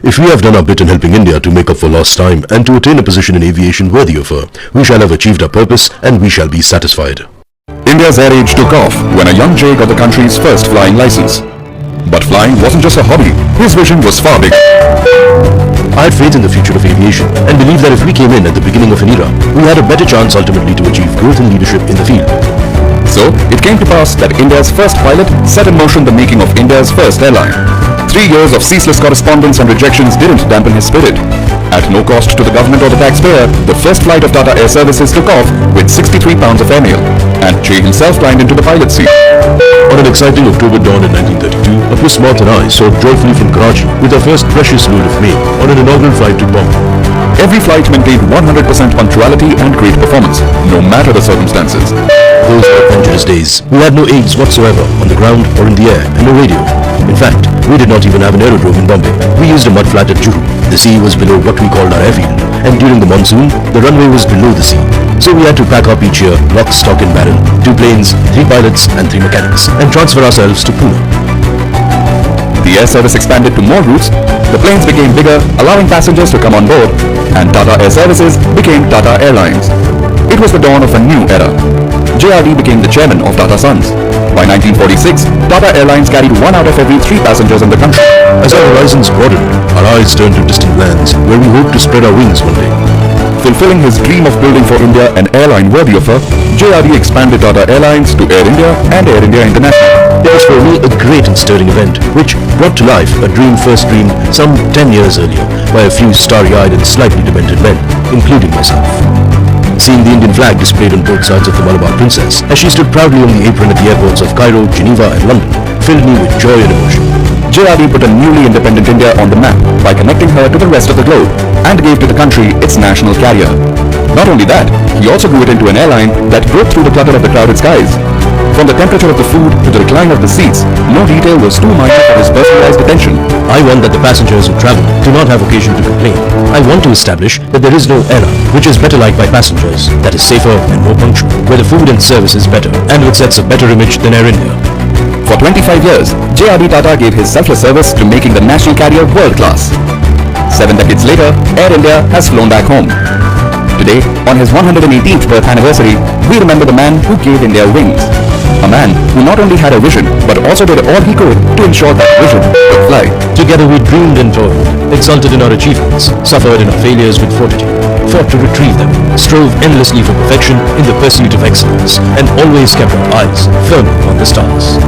If we have done our bit in helping India to make up for lost time and to attain a position in aviation worthy of her, we shall have achieved our purpose and we shall be satisfied. India's air age took off when a young Jay got the country's first flying license. But flying wasn't just a hobby, his vision was far bigger. I had faith in the future of aviation and believed that if we came in at the beginning of an era, we had a better chance ultimately to achieve growth and leadership in the field. So, it came to pass that India's first pilot set in motion the making of India's first airline. 3 years of ceaseless correspondence and rejections didn't dampen his spirit. At no cost to the government or the taxpayer, the first flight of Tata Air Services took off with 63 pounds of airmail, and Jay himself climbed into the pilot's seat. On an exciting October dawn in 1932, Apus Maut and I soared joyfully from Karachi with our first precious load of mail on an inaugural flight to Bombay. Every flight maintained 100% punctuality and great performance, no matter the circumstances. Those were adventurous days. We had no aids whatsoever on the ground or in the air, and no radio. In fact, we did not even have an aerodrome in Bombay. We used a mud flat at Juhu. The sea was below what we called our airfield, and during the monsoon, the runway was below the sea. So we had to pack up each year, lock, stock and barrel, 2 planes, 3 pilots and 3 mechanics, and transfer ourselves to Pune. The air service expanded to more routes, the planes became bigger, allowing passengers to come on board, and Tata Air Services became Tata Airlines. It was the dawn of a new era. JRD became the chairman of Tata Sons. By 1946, Tata Airlines carried 1 out of every 3 passengers in the country. As our horizons broadened, our eyes turned to distant lands where we hoped to spread our wings one day. Fulfilling his dream of building for India an airline worthy of her, JRD expanded Tata Airlines to Air India and Air India International. It was for me a great and stirring event, which brought to life a dream first dreamed some 10 years earlier by a few starry-eyed and slightly demented men, including myself. Seeing the Indian flag displayed on both sides of the Malabar Princess as she stood proudly on the apron at the airports of Cairo, Geneva and London filled me with joy and emotion. JRD put a newly independent India on the map by connecting her to the rest of the globe and gave to the country its national carrier. Not only that, he also grew it into an airline that broke through the clutter of the crowded skies. From the temperature of the food to the recline of the seats, no detail was too minor for his personalized attention. I want that the passengers who travel do not have occasion to complain. I want to establish that there is no airline which is better liked by passengers, that is safer and more punctual, where the food and service is better, and which sets a better image than Air India. For 25 years, JRD Tata gave his selfless service to making the national carrier world-class. 7 decades later, Air India has flown back home. Today, on his 118th birth anniversary, we remember the man who gave India wings. A man who not only had a vision, but also did all he could to ensure that vision could fly. Together we dreamed and toiled, exulted in our achievements, suffered in our failures with fortitude, fought to retrieve them, strove endlessly for perfection in the pursuit of excellence, and always kept our eyes firmly on the stars.